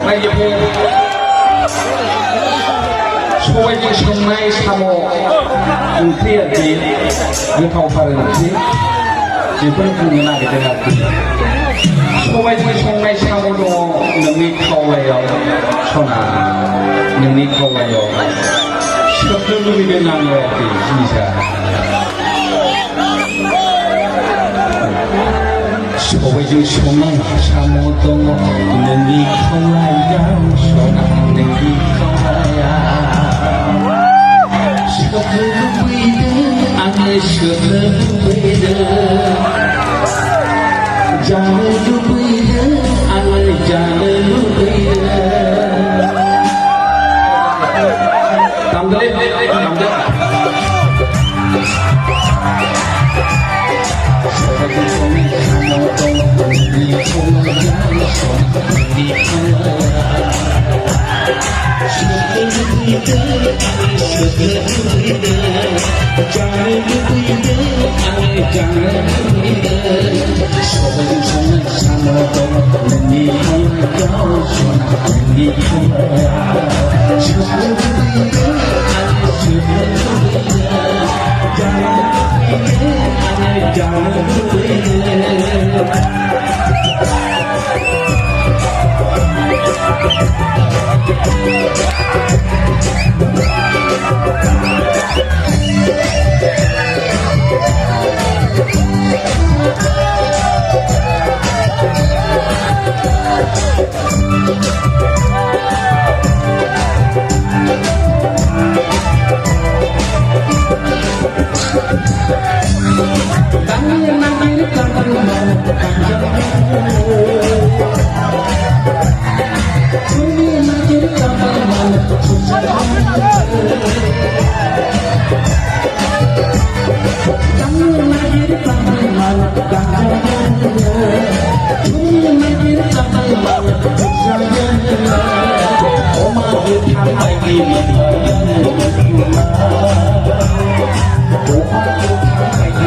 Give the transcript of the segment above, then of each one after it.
नायजों सबायजों संनाय साम' ओंख्रि आरोखि गोथावथार ओंख्रि बेफोर बुंनो नागिरदों आरोखि सबायजों संनाय साम' दङ नोंनि खावलायाव सना नोंनि खावलायाव सोबनो लुबैदों आङो आरोखि जिनिसा सबायजों संनाय साम' दङ नोंनि खावलायाव सना नोंनि खावलायाव सोबनो लुबैदों आङो सोबनो लुबैदों जानो लुबैदों आङो जानो लुबैदों दामदोलै दामदो सबायजों संनाय साम' दङ नोंनि खावलायाव सना नोंनि खावलायाव सोबनो लुबैदों आङो सोबनो लुबैदों जानो लुबैदों आङो जानो लुबैदों सबायजों संनाय साम' दङ नोंनि खावलायाव सना नोंनि खावलायाव सोबनो लुबैदों आङो सोबनो लुबैदों जानो लुबैदों आङो जानो लुबैदों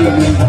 Oh,